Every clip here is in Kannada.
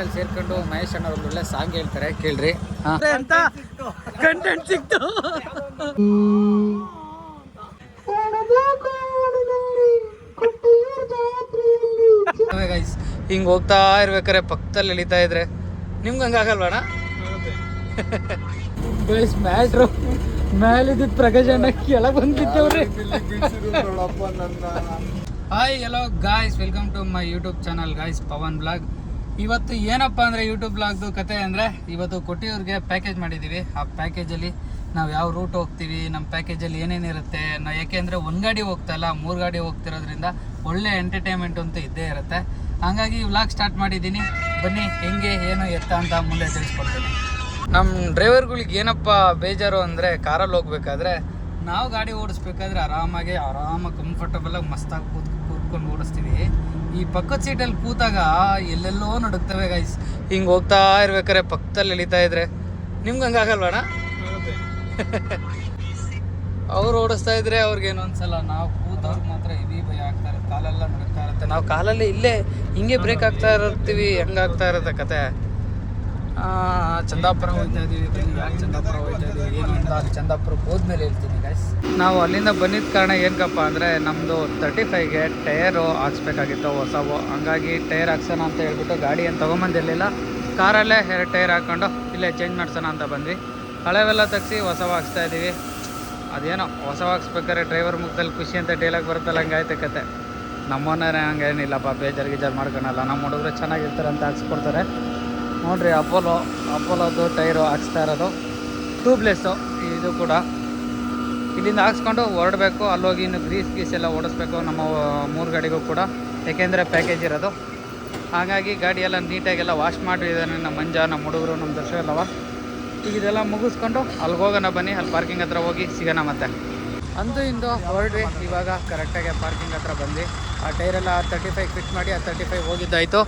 ಆಮೇಲೆ ಸೇರ್ಕೊಂಡು ಮಹೇಶ್ ಅಣ್ಣ ಒಂದು ಒಳ್ಳೆ ಸಾಂಗ್ ಹೇಳ್ತಾರೆ, ಕೇಳ್ರಿ. ಅಂತ ಕಂಟೆಂಟ್ ಸಿಕ್ತು. ಹಿಂಗ್ ಹೋಗ್ತಾ ಇರ್ಬೇಕಾರೆ ಪಕ್ಕದಲ್ಲಿ ಎಳಿತಾ ಇದ್ರೆ ನಿಮ್ಗೆ ಹಂಗಾಗಲ್ವಣ? ಮ್ಯಾಟ್ರು ಮೇಲಿದ್ದ ಪ್ರಕಾಶ್ ಅಣ್ಣ ಕೆಳಗೆ ಬಂದ್ಬಿಟ್ಟವ್ರಿ. Hi hello guys, welcome to my YouTube channel guys, Pavan blog. ಇವತ್ತು ಏನಪ್ಪ ಅಂದರೆ ಯೂಟ್ಯೂಬ್ ಬ್ಲಾಗ್ದು ಕತೆ ಅಂದರೆ, ಇವತ್ತು ಕೊಟ್ಟಿಯೂರಿಗೆ ಪ್ಯಾಕೇಜ್ ಮಾಡಿದ್ದೀವಿ. ಆ ಪ್ಯಾಕೇಜಲ್ಲಿ ನಾವು ಯಾವ ರೂಟ್ ಹೋಗ್ತೀವಿ, ನಮ್ಮ ಪ್ಯಾಕೇಜಲ್ಲಿ ಏನೇನಿರುತ್ತೆ, ನಾವು ಯಾಕೆಂದರೆ ಒಂದು ಗಾಡಿ ಹೋಗ್ತಾ ಇಲ್ಲ 3 ಗಾಡಿ ಹೋಗ್ತಿರೋದ್ರಿಂದ ಒಳ್ಳೆ ಎಂಟರ್ಟೈನ್ಮೆಂಟ್ ಅಂತೂ ಇದ್ದೇ ಇರುತ್ತೆ. ಹಾಗಾಗಿ ವ್ಲಾಗ್ ಸ್ಟಾರ್ಟ್ ಮಾಡಿದ್ದೀನಿ. ಬನ್ನಿ ಹೆಂಗೆ ಏನು ಎತ್ತ ಅಂತ ಮುಂದೆ ತಿಳಿಸ್ಕೊಡ್ತೀನಿ. ನಮ್ಮ ಡ್ರೈವರ್ಗಳಿಗೆ ಏನಪ್ಪ ಬೇಜಾರು ಅಂದರೆ, ಕಾರಲ್ಲಿ ಹೋಗ್ಬೇಕಾದ್ರೆ ನಾವು ಗಾಡಿ ಓಡಿಸ್ಬೇಕಾದ್ರೆ ಆರಾಮಾಗಿ ಕಂಫರ್ಟಬಲಾಗಿ ಮಸ್ತಾಗಿ ಕೂತ್ಕೊಂಡು ಓಡಿಸ್ತೀವಿ. ಈ ಪಕ್ಕದ ಸೀಟಲ್ಲಿ ಕೂತಾಗ ಎಲ್ಲೆಲ್ಲೋ ನಡುಕ್ತವೆ ಗೈಸ್. ಹಿಂಗೆ ಹೋಗ್ತಾ ಇರ್ಬೇಕಾರೆ ಪಕ್ಕದಲ್ಲಿ ಎಳಿತಾ ಇದ್ರೆ ನಿಮ್ಗೆ ಹಂಗಾಗಲ್ವಣ? ಅವ್ರು ಓಡಿಸ್ತಾ ಇದ್ರೆ ಅವ್ರಿಗೇನು ಅನ್ಸಲ್ಲ, ನಾವು ಕೂತವ್ರಿಗೆ ಮಾತ್ರ ಹೆವಿ ಭಯ ಆಗ್ತಾ ಇರುತ್ತೆ, ಕಾಲೆಲ್ಲ ನಡುಕ್ತಾ ಇರುತ್ತೆ. ನಾವು ಕಾಲಲ್ಲಿ ಇಲ್ಲೇ ಹಿಂಗೆ ಬ್ರೇಕ್ ಆಗ್ತಾ ಇರ್ತೀವಿ, ಹೆಂಗಾಗ್ತಾ ಇರುತ್ತೆ ಕತೆ. ಚಂದಾಪುರ ಹೋಗ್ತಾ ಇದೀವಿ. ಬನ್ನಿ ಯಾಕೆ ಚಂದಾಪುರ ಹೋಗ್ತಾ ಇದೀವಿ ಏನು ಅಂತ ಅಲ್ಲಿ ಚಂದಾಪುರಕ್ಕೆ ಹೋದ್ಮೇಲೆ ಹೇಳ್ತೀನಿ ಗೈಸ್. ನಾವು ಅಲ್ಲಿಂದ ಬಂದಿದ್ದ ಕಾರಣ ಏನಕ್ಕಪ್ಪ ಅಂದರೆ, ನಮ್ಮದು 35ಗೆ ಟೈರು ಹಾಕ್ಸ್ಬೇಕಾಗಿತ್ತು ಹೊಸವು. ಹಂಗಾಗಿ ಟೈರ್ ಹಾಕ್ಸೋಣ ಅಂತ ಹೇಳ್ಬಿಟ್ಟು ಗಾಡಿ ಏನು ತೊಗೊಂಬಂದಿರಲಿಲ್ಲ, ಕಾರಲ್ಲೇ 2 ಟೈರ್ ಹಾಕ್ಕೊಂಡು ಇಲ್ಲೇ ಚೇಂಜ್ ಮಾಡ್ಸೋಣ ಅಂತ ಬಂದ್ವಿ. ಹಳೆವೆಲ್ಲ ತೆಗ್ಸಿ ಹೊಸವು ಹಾಕ್ಸ್ತಾ ಇದ್ದೀವಿ. ಅದೇನೋ ಹೊಸವು ಹಾಕ್ಸ್ಬೇಕಾದ್ರೆ ಡ್ರೈವರ್ ಮುಖದಲ್ಲಿ ಖುಷಿ ಅಂತ ಡೈಲಾಗ್ ಬರುತ್ತಲ್ಲ, ಹಂಗಾಯ್ತು ಕತೆ. ನಮ್ಮನ್ನೇ ಹಂಗೇನಿಲ್ಲಪ್ಪ, ಬೇಜಾರು ಗೀಜಾರು ಮಾಡ್ಕೊಳಲ್ಲ, ನಮ್ಮ ಹುಡುಗರು ಚೆನ್ನಾಗಿರ್ತಾರೆ ಅಂತ ಹಾಕ್ಸ್ಕೊಡ್ತಾರೆ. ನೋಡಿರಿ, ಅಪೋಲೋದು ಟೈರು ಹಾಕ್ಸ್ತಾ ಇರೋದು, ಟ್ಯೂಬ್ಲೆಸ್ಸು. ಇದು ಕೂಡ ಇಲ್ಲಿಂದ ಹಾಕ್ಸ್ಕೊಂಡು ಹೊರಡಬೇಕು. ಅಲ್ಲೋಗಿ ಇನ್ನು ಗ್ರೀಸ್ ಎಲ್ಲ ಓಡಿಸ್ಬೇಕು ನಮ್ಮ 3 ಗಾಡಿಗೂ ಕೂಡ, ಏಕೆಂದರೆ ಪ್ಯಾಕೇಜ್ ಇರೋದು. ಹಾಗಾಗಿ ಗಾಡಿ ಎಲ್ಲ ನೀಟಾಗೆಲ್ಲ ವಾಶ್ ಮಾಡಿದ್ದಾನೆ ನಮ್ಮ ಮಂಜ, ನಮ್ಮ ಹುಡುಗರು, ನಮ್ಮ ದರ್ಶ ಎಲ್ಲವ. ಈಗ ಇದೆಲ್ಲ ಮುಗಿಸ್ಕೊಂಡು ಅಲ್ಲಿಗೆ ಹೋಗೋಣ ಬನ್ನಿ. ಅಲ್ಲಿ ಪಾರ್ಕಿಂಗ್ ಹತ್ರ ಹೋಗಿ ಸಿಗೋಣ ಮತ್ತೆ. ಅಂದು ಇಂದು ಹೊರಡ್ವಿ. ಇವಾಗ ಕರೆಕ್ಟಾಗಿ ಪಾರ್ಕಿಂಗ್ ಹತ್ರ ಬಂದು ಆ ಟೈರೆಲ್ಲ 35 ಫಿಟ್ ಮಾಡಿ ಆ 35 ಹೋಗಿದ್ದಾಯಿತು.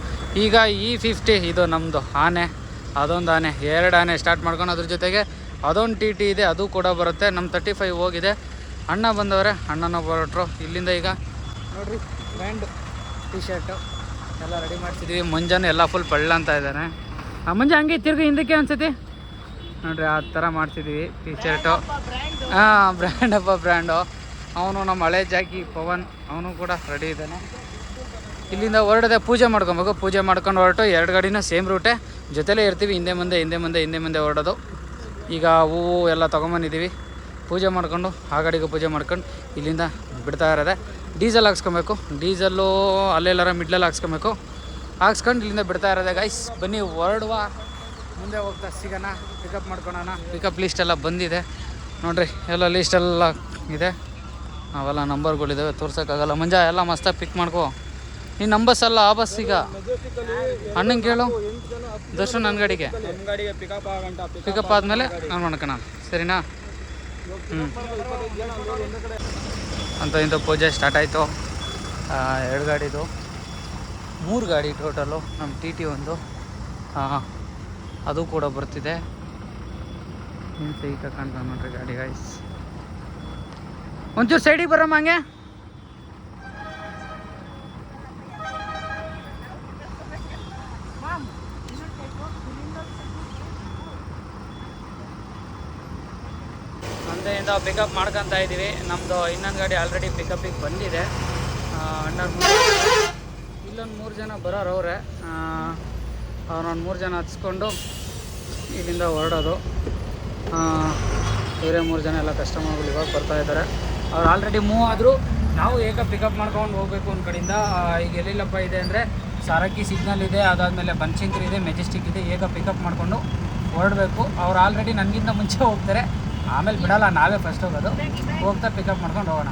ಈಗ E50 ಇದು ನಮ್ಮದು ಆನೆ, ಅದೊಂದು ಆನೆ, 2 ಆನೆ ಸ್ಟಾರ್ಟ್ ಮಾಡ್ಕೊಂಡು ಅದ್ರ ಜೊತೆಗೆ ಅದೊಂದು TT ಇದೆ, ಅದು ಕೂಡ ಬರುತ್ತೆ. ನಮ್ಮ 35 ಹೋಗಿದೆ. ಅಣ್ಣ ಬಂದವರೆ, ಅಣ್ಣನ ಹೊರಟ್ರು. ಇಲ್ಲಿಂದ ಈಗ ನೋಡಿರಿ ಬ್ರ್ಯಾಂಡ್ ಟಿ-ಶರ್ಟು ಎಲ್ಲ ರೆಡಿ ಮಾಡ್ತಿದ್ದೀವಿ. ಮುಂಜಾನೆ ಎಲ್ಲ ಫುಲ್ ಪಳ್ಳ ಅಂತ ಇದ್ದಾನೆ ಮುಂಜಾನೆ. ಹಂಗೆ ತಿರ್ಗಿ ಹಿಂದಕ್ಕೆ ಅನ್ಸತಿ ನೋಡ್ರಿ, ಆ ಥರ ಮಾಡ್ತಿದ್ದೀವಿ ಟಿ-ಶರ್ಟು. ಬ್ರ್ಯಾಂಡು. ಅವನು ನಮ್ಮ ಹಳೆ ಜಾಕಿ ಪವನ್, ಅವನು ಕೂಡ ರೆಡಿ ಇದ್ದಾನೆ. ಇಲ್ಲಿಂದ ಹೊರಡದೆ ಪೂಜೆ ಮಾಡ್ಕೊಬೇಕು. ಪೂಜೆ ಮಾಡ್ಕೊಂಡು ಹೊರಟು 2 ಗಾಡಿನೂ ಸೇಮ್ ರೂಟೇ, ಜೊತೆಲೇ ಇರ್ತೀವಿ. ಹಿಂದೆ ಮುಂದೆ ಹೊರಡೋದು. ಈಗ ಹೂವು ಎಲ್ಲ ತೊಗೊಂಬಂದಿದ್ದೀವಿ. ಪೂಜೆ ಮಾಡ್ಕೊಂಡು ಆ ಗಾಡಿಗೂ ಪೂಜೆ ಮಾಡ್ಕೊಂಡು ಇಲ್ಲಿಂದ ಬಿಡ್ತಾ ಇರೋದೆ. ಡೀಸೆಲ್ ಹಾಕ್ಸ್ಕೊಬೇಕು. ಡೀಸೆಲ್ಲು ಅಲ್ಲೆಲ್ಲರ ಮಿಡ್ಲಲ್ಲಿ ಹಾಕ್ಸ್ಕೊಂಡು ಇಲ್ಲಿಂದ ಬಿಡ್ತಾ ಇರೋದೆ ಗೈಸ್. ಬನ್ನಿ ಹೊರಡುವ, ಮುಂದೆ ಹೋಗ್ತಾ ಸಿಗೋಣ, ಪಿಕಪ್ ಮಾಡ್ಕೊಳೋಣ. ಪಿಕಪ್ ಲಿಸ್ಟೆಲ್ಲ ಬಂದಿದೆ ನೋಡಿರಿ, ಎಲ್ಲ ಲಿಸ್ಟೆಲ್ಲ ಇದೆ. ಅವೆಲ್ಲ ನಂಬರ್ಗಳಿದ್ದಾವೆ, ತೋರ್ಸೋಕ್ಕಾಗಲ್ಲ. ಮುಂಜಾ ಎಲ್ಲ ಮಸ್ತಾಗಿ ಪಿಕ್ ಮಾಡ್ಕೋ. ಈ ನಂಬರ್ಸ್ ಅಲ್ಲ ಆ ಬಸ್. ಈಗ ಅಣ್ಣಂಗೆ ಕೇಳು, ದರ್ಶನ್ ನನ್ನ ಗಾಡಿಗೆ ಪಿಕಪ್ ಆದಮೇಲೆ ನಾನು ಮಾಡ್ಕೋಣ, ಸರಿನಾ? ಅಂತ ಇಂಥ ಪೂಜೆ ಸ್ಟಾರ್ಟ್ ಆಯಿತು. 2 ಗಾಡಿದು 3 ಗಾಡಿ ಟೋಟಲು. ನಮ್ಮ TT ಒಂದು ಅದು ಕೂಡ ಬರ್ತಿದೆ. ಇನ್ನು ಸೈ ಕಾಣ್ತಾ ನೋಡ್ರಿ ಗಾಡಿ ಗೈಸ್. ಒಂಚೂರು ಸೈಡಿಗೆ ಬರಮ್ಮ ಹಂಗೆ. ಅಂತೆಯಿಂದ ಪಿಕಪ್ ಮಾಡ್ಕೊತಾ ಇದ್ದೀವಿ. ನಮ್ಮದು ಇನ್ನೊಂದು ಗಾಡಿ ಆಲ್ರೆಡಿ ಪಿಕಪ್ಪಿಗೆ ಬಂದಿದೆ. ಇಲ್ಲೊಂದು 3 ಜನ ಬರೋರು ಅವರೇ. ಅವ್ರೊಂದು 3 ಜನ ಹಚ್ಕೊಂಡು ಇಲ್ಲಿಂದ ಹೊರಡೋದು. ಬೇರೆ 3 ಜನ ಎಲ್ಲ ಕಸ್ಟಮರ್ಗಳು ಇವಾಗ ಬರ್ತಾ ಇದ್ದಾರೆ. ಅವ್ರು ಆಲ್ರೆಡಿ ಮೂವ್ ಆದರು. ನಾವು ಏಕ ಪಿಕಪ್ ಮಾಡ್ಕೊಂಡು ಹೋಗಬೇಕು ಒಂದು ಕಡೆಯಿಂದ. ಈಗ ಎಲ್ಲಿಲ್ಲಪ್ಪ ಇದೆ ಅಂದರೆ, ಸಾರಕ್ಕಿ ಸಿಗ್ನಲ್ ಇದೆ, ಅದಾದಮೇಲೆ ಬನಶಂಕರಿ ಇದೆ, ಮೆಜೆಸ್ಟಿಕ್ ಇದೆ. ಏಕ ಪಿಕಪ್ ಮಾಡಿಕೊಂಡು ಹೊರಡಬೇಕು. ಅವ್ರು ಆಲ್ರೆಡಿ ನನಗಿಂತ ಮುಂಚೆ ಹೋಗ್ತಾರೆ, ಆಮೇಲೆ ಬಿಡೋಲ್ಲ, ನಾವೇ ಫಸ್ಟ್ ಹೋಗೋದು. ಹೋಗ್ತಾ ಪಿಕಪ್ ಮಾಡ್ಕೊಂಡು ಹೋಗೋಣ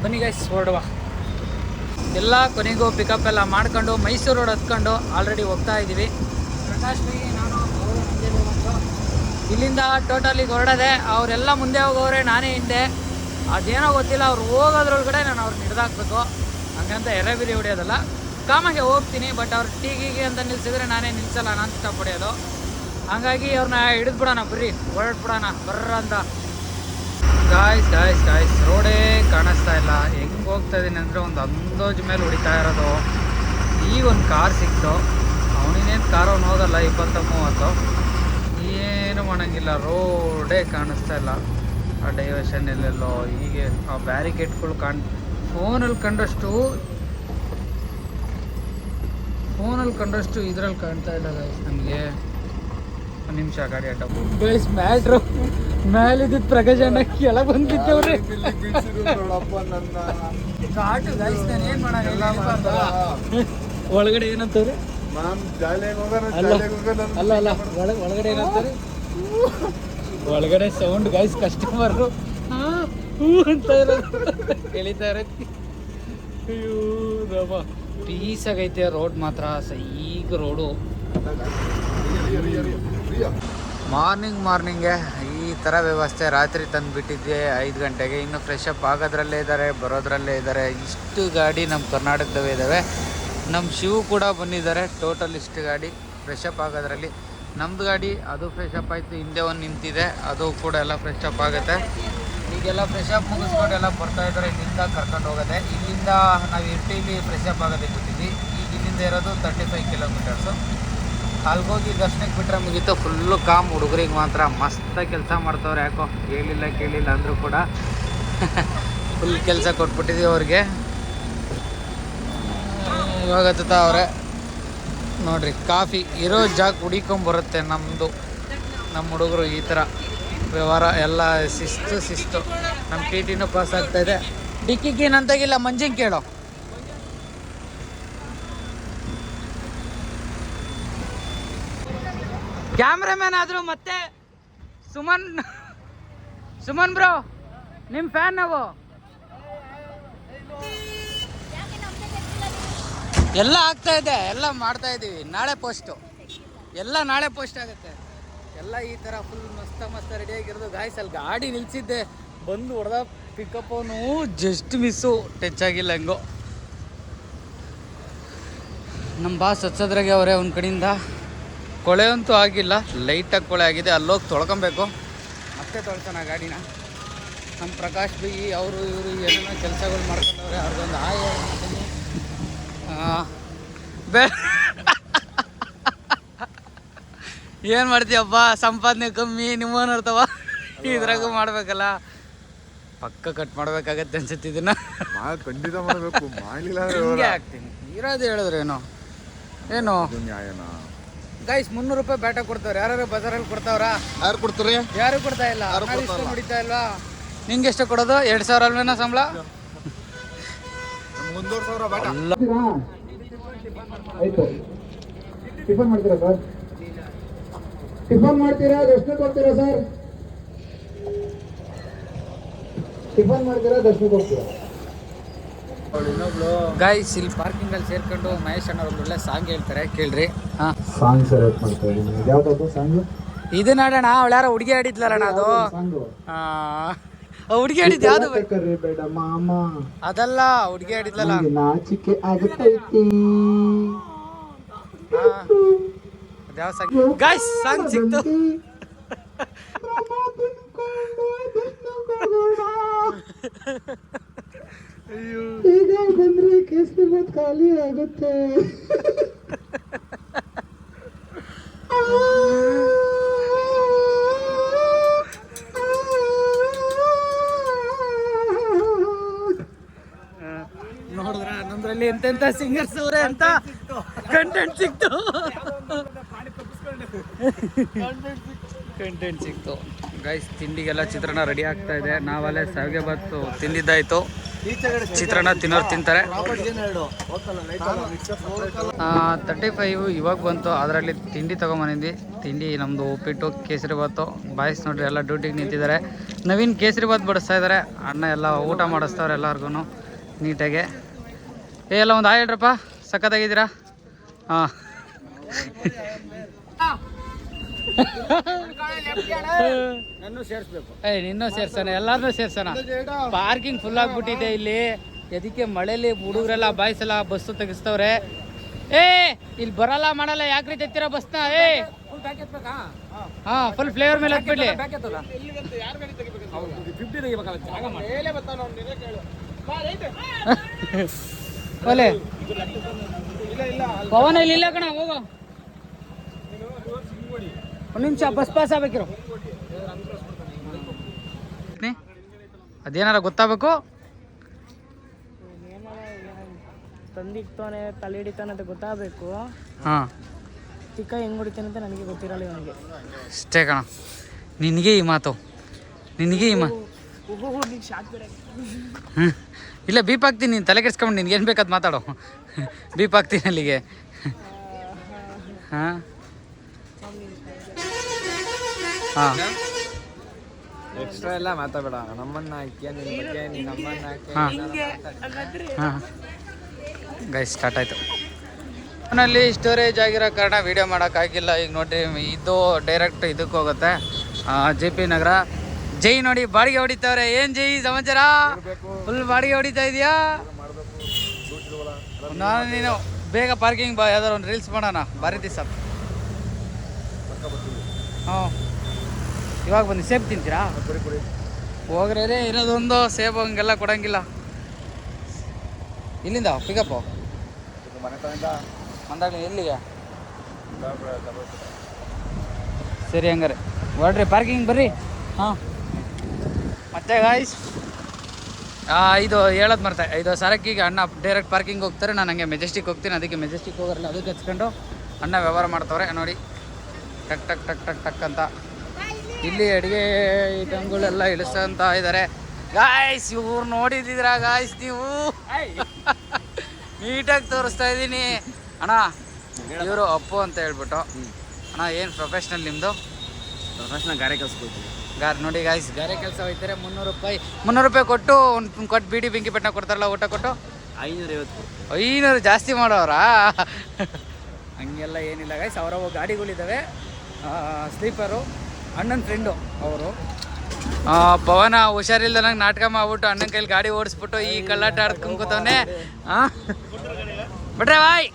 ಬನ್ನಿ ಗೈಸ್, ಹೊರಡುವ. ಎಲ್ಲ ಕೊನೆಗೂ ಪಿಕಪ್ ಎಲ್ಲ ಮಾಡ್ಕೊಂಡು ಮೈಸೂರು ರೋಡ್ ಹತ್ಕೊಂಡು ಆಲ್ರೆಡಿ ಹೋಗ್ತಾ ಇದ್ದೀವಿ. ಪ್ರಕಾಶ್ ಬೈ, ನಾನು ಇಲ್ಲಿಂದ ಟೋಟಲಿಗೆ ಹೊರಡದೆ. ಅವರೆಲ್ಲ ಮುಂದೆ ಹೋಗೋರೆ, ನಾನೇ ಹಿಂದೆ. ಅದೇನೋ ಗೊತ್ತಿಲ್ಲ, ಅವ್ರು ಹೋಗೋದ್ರೊಳಗಡೆ ನಾನು ಅವ್ರನ್ನ ಹಿಡ್ದಾಕ್ಬೇಕು. ಹಂಗಂತ ಎರೆಬಿರಿ ಹೊಡೆಯೋದಲ್ಲ, ಕಾಮಾಗೆ ಹೋಗ್ತೀನಿ. ಬಟ್ ಅವ್ರು ಟೀಗಿಗೆ ಅಂತ ನಿಲ್ಸಿದ್ರೆ ನಾನೇ ನಿಲ್ಸಲ್ಲ, ನಾನು ಇಷ್ಟಪಡೋದು. ಹಂಗಾಗಿ ಅವ್ರನ್ನ ಹಿಡಿದ್ಬಿಡೋಣ, ಬರ್ರಿ ಹೊರಟ್ಬಿಡೋಣ ಬರ್ರ ಅಂತ. ಗಾಯ್ಸ್ ರೋಡೇ ಕಾಣಿಸ್ತಾ ಇಲ್ಲ. ಹೆಂಗೆ ಹೋಗ್ತಾ ಇದ್ದೀನಿ ಅಂದರೆ, ಒಂದು ಅಂದಾಜು ಮೇಲೆ ಹೊಡಿತಾ ಇರೋದು. ಈಗ ಒಂದು ಕಾರ್ ಸಿಕ್ತು. ಅವನಿನೇನು ಕಾರು ಇಪ್ಪತ್ತಲ್ಲ 20-30 ಏನು ಮಾಡೋಂಗಿಲ್ಲ. ರೋಡೇ ಕಾಣಿಸ್ತಾ ಇಲ್ಲ. ಆ ಡೈವರ್ಷನ್ ಎಲ್ಲೆಲ್ಲೋ ಹೀಗೆ ಆ ಬ್ಯಾರಿಕೇಡ್ಗಳು ಫೋನಲ್ಲಿ ಕಂಡಷ್ಟು ಇದ್ರಲ್ಲಿ ಕಾಣ್ತಾ ಇಲ್ಲ ಗೈಸ್ ನಮಗೆ. ಒಂದು ನಿಮಿಷ ಗಾಡಿ ಅಡ್ಡ ಗೈಸ್ ಮ್ಯಾಟ್ರು ಮೇಲಿದ್ದ ಪ್ರಕಾಶನ ಕೆಳಗೆ ಬಂದಿದ್ದವ್ರೆ ಕಾಟು ಗೈಸ್. ನಾನು ಏನು ಮಾಡೋಲ್ಲ ಒಳಗಡೆ ಏನಂತಾರೆ ಅಲ್ಲ ಒಳಗಡೆ ಏನಂತಾರೆ ಒಳಗಡೆ ಸೌಂಡ್ ಗೈಸ್ ಕಸ್ಟಮರು ಅಂತ ಎಳಿತಾ ಇರತ್ತೆ. ಅಯ್ಯೋ ರವ ಪೀಸ್ ಆಗೈತೆ ರೋಡ್ ಮಾತ್ರ ಈಗ ರೋಡು. ಮಾರ್ನಿಂಗ್ಗೆ ಈ ಥರ ವ್ಯವಸ್ಥೆ ರಾತ್ರಿ ತಂದುಬಿಟ್ಟಿದ್ದೆ 5 ಗಂಟೆಗೆ. ಇನ್ನು ಫ್ರೆಶ್ ಅಪ್ ಆಗೋದ್ರಲ್ಲೇ ಇದ್ದಾರೆ, ಬರೋದ್ರಲ್ಲೇ ಇದ್ದಾರೆ. ಇಷ್ಟು ಗಾಡಿ ನಮ್ಮ ಕರ್ನಾಟಕದವೇ ಇದ್ದಾವೆ. ನಮ್ಮ ಶಿವು ಕೂಡ ಬಂದಿದ್ದಾರೆ. ಟೋಟಲ್ ಇಷ್ಟು ಗಾಡಿ ಫ್ರೆಶ್ ಅಪ್ ಆಗೋದ್ರಲ್ಲಿ. ನಮ್ಮದು ಗಾಡಿ ಅದು ಫ್ರೆಶ್ ಅಪ್ ಆಯಿತು, ಹಿಂದೆ ಒಂದು ನಿಂತಿದೆ, ಅದು ಕೂಡ ಎಲ್ಲ ಫ್ರೆಶ್ ಅಪ್ ಆಗುತ್ತೆ. ಈಗೆಲ್ಲ ಫ್ರೆಶ್ ಅಪ್ ಮುಗಿಸ್ಕೊಂಡು ಎಲ್ಲ ಬರ್ತಾಯಿದ್ದಾರೆ. ಇಲ್ಲಿಂದ ಕರ್ಕೊಂಡು ಹೋಗೋದೆ. ಇಲ್ಲಿಂದ ನಾವು ಇರ್ಟಿಲಿ ಫ್ರೆಶ್ ಅಪ್ ಆಗೋದಕ್ಕೆ ಬಿಟ್ಟಿದ್ವಿ. ಈಗ ಇಲ್ಲಿಂದ ಇರೋದು 35 ಕಿಲೋಮೀಟರ್ಸು. ಅಲ್ಗೋಗಿ ದರ್ಶನಕ್ಕೆ ಬಿಟ್ಟರೆ ಮುಗೀತು. Full com. ಹುಡುಗರಿಗೆ ಮಾತ್ರ ಮಸ್ತಾಗಿ ಕೆಲಸ ಮಾಡ್ತವ್ರೆ. ಯಾಕೋ ಕೇಳಿಲ್ಲ ಅಂದರೂ ಕೂಡ ಫುಲ್ ಕೆಲಸ ಕೊಟ್ಬಿಟ್ಟಿದ್ದೀವಿ ಅವ್ರಿಗೆ. ಇವಾಗ ಹತ್ತುತ್ತಾ ಅವ್ರೆ ನೋಡ್ರಿ. ಕಾಫಿ ಇರೋ ಜಾಗ ಹುಡಿಕೊಂಬರುತ್ತೆ ನಮ್ಮ ಹುಡುಗರು. ಈ ಥರ ವ್ಯವಹಾರ ಎಲ್ಲ ಶಿಸ್ತು. ನಮ್ಮ ಟಿ.ಟಿನೂ ಪಾಸ್ ಆಗ್ತಾಯಿದೆ. ಡಿಕ್ಕಿಗೆ ಏನಂತಾಗಿಲ್ಲ, ಮಂಜಿಂಗ್ ಕೇಳೋ. ಕ್ಯಾಮ್ರಾಮ್ಯಾನ್ ಆದರೂ ಮತ್ತೆ ಸುಮನ್ ಬ್ರೋ ನಿಮ್ಮ ಫ್ಯಾನ್ ನಾವು. ಎಲ್ಲ ಆಗ್ತಾ ಇದೆ, ಎಲ್ಲ ಮಾಡ್ತಾ ಇದ್ದೀವಿ. ನಾಳೆ ಪೋಸ್ಟ್ ಆಗುತ್ತೆ ಎಲ್ಲ. ಈ ಥರ ಫುಲ್ ಮಸ್ತ ರೆಡಿಯಾಗಿರೋದು ಗಾಯ್ಸ್. ಅಲ್ಲಿ ಗಾಡಿ ನಿಲ್ಸಿದ್ದೆ, ಬಂದು ಹೊಡೆದ ಪಿಕಪ್ ಅವನು ಜಸ್ಟ್ ಮಿಸ್ಸು, ಟಚ್ ಆಗಿಲ್ಲ. ಹೆಂಗೋ ನಮ್ಮ ಬಾಸ್ ಹಚ್ಚೋದ್ರಾಗೆ ಅವರೇ. ಒಂದು ಕಡೆಯಿಂದ ಕೊಳೆ ಅಂತೂ ಆಗಿಲ್ಲ, ಲೈಟಾಗಿ ಕೊಳೆ ಆಗಿದೆ. ಅಲ್ಲೋಗಿ ತೊಳ್ಕೊಬೇಕು, ಮತ್ತೆ ತೊಳ್ಸೋಣ ಗಾಡಿನ. ನಮ್ಮ ಪ್ರಕಾಶ್ ಬಿ ಅವರು ಇವರು ಏನೇನೋ ಕೆಲಸಗಳು ಮಾಡ್ಕೊಂಡವ್ರೆ. ಅವ್ರಿಗೊಂದು ಏನು ಮಾಡ್ತೀಯಪ್ಪ, ಸಂಪಾದನೆ ಕಮ್ಮಿ ನಿಮ್ಮನ್ನು ಇರ್ತಾವ, ಇದ್ರಾಗೂ ಮಾಡ್ಬೇಕಲ್ಲ. ಪಕ್ಕ ಕಟ್ ಮಾಡ್ಬೇಕಾಗತ್ತೆ ಅನ್ಸುತ್ತೆ ಇದನ್ನ. ಖಂಡಿತ ಮಾಡಬೇಕು, ಮಾಡಲಿಲ್ಲ ಆಗ್ತೀನಿ. ಇರೋದು ಹೇಳಿದ್ರೆ ಏನು ಗೈಸ್ 300 ರೂಪಾಯಿ ಬ್ಯಾಟ ಕೊಡ್ತಾವ್ರೆ. ಯಾರು ಬಜಾರಲ್ಲಿ ಕೊಡ್ತಾವ್ರ? ಯಾರು ಕೊಡ್ತಾರೆ? ಯಾರು ಕೊಡ್ತಾ ಇಲ್ಲ. ಹೊಡಿತಾ ಇಲ್ವಾ? ನಿಂಗೆ ಎಷ್ಟು ಕೊಡೋದು? 2000 ಅಲ್ವೇನಾ ಸಂಬಳ? 1,500 ಬ್ಯಾಟ. ಆಯ್ತು. ಟಿಫನ್ ಮಾಡ್ತೀರಾ ಸರ್? ಟಿಫನ್ ಮಾಡ್ತೀರಾ? ದರ್ಶನ ಕೊಡ್ತೀರಾ ಸರ್? ಟಿಫನ್ ಮಾಡ್ತೀರಾ? ದರ್ಶನ ಕೊಡ್ತೀರಾ? ಗೈಸ್ ಇಲ್ಲಿ ಪಾರ್ಕಿಂಗಲ್ಲಿ ಸೇರ್ಕೊಂಡು ಮಹೇಶ್ ಅಣ್ಣ ಒಂದು ಒಳ್ಳೆ ಸಾಂಗ್ ಹೇಳ್ತಾರೆ, ಕೇಳ್ರಿ. ಸಾಂಗ್ ಸೆಲೆಕ್ಟ್ ಮಾಡ್ತಾ ಇದ್ದೀನಿ. ಯಾವ್ದು ಸಾಂಗ್? ಇದು ನೋಡೋಣ. ಅವಳು ಯಾರೋ ಹುಡುಗಿ ಆಡಿದ್ಲಣ್ಣ, ಅದು ಹುಡುಗಿ ಆಡಿದ್ದು ಯಾವ್ದು? ಬೇಡ ಮಾಮ, ಅದಲ್ಲ, ಹುಡುಗಿ ಆಡಿದ್ಲಲ್ಲ. ನಾಚಿಕೆ ಆಗುತ್ತೈತಿ. ಅದ್ಯಾವ ಸಾಂಗ್ ಗೈಸ್? ಸಾಂಗ್ ಸಿಕ್ತು. ಈಗ ಬಂದ್ರೆ ಕೇಸರಿ ಬಾತ್ ಖಾಲಿ ಆಗುತ್ತೆ. ನೋಡಿದ್ರ ನಮ್ದ್ರಲ್ಲಿ ಎಂತೆಂತ ಸಿಂಗರ್ಸ್ ಅವ್ರೆ ಅಂತ ಕಂಟೆಂಟ್ ಸಿಕ್ತು. ಗೈಸ್ ತಿಂಡಿಗೆಲ್ಲ ಚಿತ್ರಾನ್ನ ರೆಡಿ ಆಗ್ತಾ ಇದೆ. ನಾವಲ್ಲೇ ಸಾವಿಗೆ ಬಾತು ತಿಂದಿದ್ದಾಯ್ತು. ಚಿತ್ರಾನ್ನ ತಿನ್ನೋರು ತಿಂತಾರೆ. 35 ಇವಾಗ ಬಂತು. ಅದರಲ್ಲಿ ತಿಂಡಿ ತೊಗೊಂಬಂದಿದ್ವಿ. ತಿಂಡಿ ನಮ್ಮದು ಉಪ್ಪಿಟ್ಟು, ಕೇಸರಿ ಬಾತು. ಬಾಯ್ಸ್ ನೋಡ್ರಿ ಎಲ್ಲ ಡ್ಯೂಟಿಗೆ ನಿಂತಿದ್ದಾರೆ. ನವೀನ್ ಕೇಸರಿ ಬಾತ್ ಬಡಿಸ್ತಾ ಇದ್ದಾರೆ. ಅಣ್ಣ ಎಲ್ಲ ಊಟ ಮಾಡಿಸ್ತವ್ರೆ ಎಲ್ಲರಿಗೂ ನೀಟಾಗೆ. ಎಲ್ಲ ಒಂದು ಹೇಳ್ರಪ್ಪ, ಸಖತ್ತಾಗಿದ್ದೀರಾ? ಹಾಂ ನಿನ್ನೂ ಸೇರ್ಸೋಣ, ಎಲ್ಲಾರನ್ನೂ ಸೇರ್ಸೋಣ. ಪಾರ್ಕಿಂಗ್ ಫುಲ್ ಆಗ್ಬಿಟ್ಟಿದೆ ಇಲ್ಲಿ. ಅದಕ್ಕೆ ಮಳೆಯಲ್ಲಿ ಹುಡುಗರೆಲ್ಲ ಬಾಯ್ಸ್ ಎಲ್ಲ ಬಸ್ಸು ತೆಗಿಸ್ತವ್ರೆ. ಇಲ್ಲಿ ಬರಲ್ಲ ಮಾಡಲ್ಲ, ಯಾಕ್ರಿ ತೆಗ್ತೀರಾ ಬಸ್ನ? ಹಾಂ, ಫುಲ್ ಫ್ಲೇವರ್ ಮೇಲೆ ಹತ್ಬಿಡ್ಲಿ. ಪವನ ಇಲ್ಲಿ ಇಲ್ಲ ಕಣ, ಹೋಗೋ. ಒಂದು ನಿಮಿಷ ಬಸ್ ಪಾಸ್ ಆಗ್ಬೇಕಿರೋ ಅದೇನಾರ ಗೊತ್ತಾಗಬೇಕು. ತಂದಿಕ್ತಾನೆ ತಲೆ ಹಿಡಿತಾನೆ ಅಂತ ಗೊತ್ತಾಗಬೇಕು. ಹಾಂ ಚಿಕ್ಕ ಹೆಂಗ್ ಹೊಡಿತಾನೆ ಅಂತ ನನಗೆ ಗೊತ್ತಿರಲ್ಲ ಇವನಿಗೆ. ಅಷ್ಟೇ ಕಣ, ನಿನಗೆ ಈ ಮಾತು, ನಿನಗೆ ಈ ಮಾತು. ಇಲ್ಲ ಬೀಪ್ ಹಾಕ್ತೀನಿ, ನೀನು ತಲೆ ಕೆಡ್ಸ್ಕೊಂಡು ನಿನ್ಗೆ ಏನು ಬೇಕಾದ್ ಮಾತಾಡೋ. ಬೀಪ್ ಹಾಕ್ತೀನಿ ಅಲ್ಲಿಗೆ. ಹಾಂ ಹಾಂ ಎಕ್ಸ್ಟ್ರಾ ಎಲ್ಲ ಮಾತಾಡಬೇಡ. ನಮ್ಮನ್ನ ಹಾಕಿ ನಿನ್ನ ಬಗ್ಗೆ ನೀನು ನಮ್ಮನ್ನ ಹಾಕಿ ಹಾಂ ಗೈಸ್ ಸ್ಟಾರ್ಟ್ ಆಯಿತು. ಫೋನಲ್ಲಿ ಸ್ಟೋರೇಜ್ ಆಗಿರೋ ಕಾರಣ ವೀಡಿಯೋ ಮಾಡೋಕ್ಕಾಗಿಲ್ಲ. ಈಗ ನೋಡಿರಿ ಇದು ಡೈರೆಕ್ಟ್ ಇದಕ್ಕೆ ಹೋಗುತ್ತೆ, ಜೆ ಪಿ ನಗರ. ಜೈ ನೋಡಿ ಬಾಡಿಗೆ ಹೊಡಿತಾವ್ರೆ. ಏನು ಜೈ ಸಮಾಚಾರ? ಫುಲ್ ಬಾಡಿಗೆ ಹೊಡಿತಾ ಇದೆಯಾ? ನಾನು ನೀನು ಬೇಗ ಪಾರ್ಕಿಂಗ್ ಬಾ, ಯಾವ್ದಾರು ಒಂದು ರೀಲ್ಸ್ ಮಾಡೋಣ. ಭಾರಿ ದಿವಸ ಹಾಂ ಇವಾಗ ಬಂದು ಸೇಬ್ ತಿಂತೀರಾ? ಹೋಗ್ರೆ ಇರೋದೊಂದು ಸೇಬು ಹಂಗೆಲ್ಲ ಕೊಡಂಗಿಲ್ಲ. ಇಲ್ಲಿಂದ ಪಿಕಪ್ಪು ಮಂದಾಗ್ಲಿ ಎಲ್ಲಿಗೆ? ಸರಿ ಹಂಗಾರೆ ಹೊರಡ್ರಿ, ಪಾರ್ಕಿಂಗ್ ಬರ್ರಿ. ಹಾಂ ಮತ್ತೆ ಗಾಯ್ಸ್ ಇದು ಹೇಳೋದು ಮರ್ತೆ, ಇದು ಸರಕಿಗೆ ಅಣ್ಣ ಡೈರೆಕ್ಟ್ ಪಾರ್ಕಿಂಗ್ ಹೋಗ್ತಾರೆ, ನಾನು ಹಂಗೆ ಮೆಜೆಸ್ಟಿಕ್ ಹೋಗ್ತೀನಿ. ಅದಕ್ಕೆ ಮೆಜೆಸ್ಟಿಕ್ ಹೋಗೋರಲ್ಲ, ಅದಕ್ಕೆ ಹಚ್ಕೊಂಡು ಅಣ್ಣ ವ್ಯವಹಾರ ಮಾಡ್ತವ್ರೆ ನೋಡಿ. ಟಕ್ ಟಕ್ ಟಕ್ ಟಕ್ ಟಕ್ ಅಂತ ಇಲ್ಲಿ ಅಡುಗೆ ಐಟಮ್ಗಳೆಲ್ಲ ಇಳಿಸ್ಕೊಂತ ಇದ್ದಾರೆ ಗಾಯ್ಸ್. ಇವ್ರು ನೋಡಿದ್ದೀರಾ ಗಾಯ್ಸ್ ನೀವು? ನೀಟಾಗಿ ತೋರಿಸ್ತಾ ಇದ್ದೀನಿ ಅಣ್ಣ. ಇವರು ಅಪ್ಪು ಅಂತ ಹೇಳ್ಬಿಟ್ಟು. ಅಣ್ಣ ಏನು ಪ್ರೊಫೆಷ್ನಲ್ ನಿಮ್ಮದು? ಪ್ರೊಫೆಷ್ನಲ್ ಗಾರೆ ಕೆಲಸ ನೋಡಿ ಗಾಯ್ಸ್, ಗಾರೆ ಕೆಲಸ ಹೋಯ್ತಾರೆ. 300 ರೂಪಾಯಿ ಕೊಟ್ಟು ಒಂದು ಕೊಟ್ಟು ಬೀಡಿ ಬೆಂಕಿ ಪೆಟ್ಟ ಕೊಡ್ತಾರಲ್ಲ, ಊಟ ಕೊಟ್ಟು 550 ಜಾಸ್ತಿ ಮಾಡೋರಾ? ಹಂಗೆಲ್ಲ ಏನಿಲ್ಲ ಗಾಯ್ಸ್. ಅವರವ ಗಾಡಿಗಳಿದ್ದಾವೆ. ಸ್ಲೀಪರು ಅಣ್ಣನ ಫ್ರೆಂಡು ಅವರು. ಪವನ ಹುಷಾರಿಲ್ದಂಗೆ ನಾಟಕ ಮಾಡ್ಬಿಟ್ಟು ಅಣ್ಣನ ಕೈಲಿ ಗಾಡಿ ಓಡಿಸ್ಬಿಟ್ಟು ಈ ಕಳ್ಳಾಟ ಆಡ್ಕೊಂಡು ಕೂತವನೆ. ಹಾಂ ಬಿಟ್ರೆ ಬಾಯ್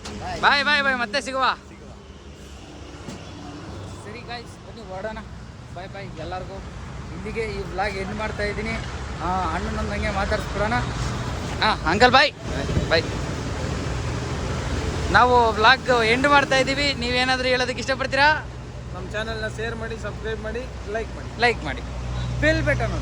ಬಾಯ್ ಬಾಯ್ ಬಾಯ್, ಮತ್ತೆ ಸಿಗುವ. ಸರಿ ಗಾಯ್ಸ್ ಬನ್ನಿ ಹೊರಡೋಣ. ಬಾಯ್ ಬಾಯ್ ಎಲ್ಲರಿಗೂ. ಇಲ್ಲಿಗೆ ಈ ವ್ಲಾಗ್ ಎಂಡ್ ಮಾಡ್ತಾ ಇದ್ದೀನಿ. ಅಣ್ಣನೊಂದು ಹಂಗೆ ಮಾತಾಡ್ಸ್ಬಿಡೋಣ. ಹಾಂ ಅಂಕಲ್ ಬಾಯ್ ಬಾಯ್. ನಾವು ವ್ಲಾಗ್ ಎಂಡ್ ಮಾಡ್ತಾ ಇದ್ದೀವಿ. ನೀವೇನಾದರೂ ಹೇಳೋದಕ್ಕೆ ಇಷ್ಟಪಡ್ತೀರಾ? ನಮ್ಮ ಚಾನಲ್ನ ಶೇರ್ ಮಾಡಿ, ಸಬ್ಸ್ಕ್ರೈಬ್ ಮಾಡಿ, ಲೈಕ್ ಮಾಡಿ. Bell button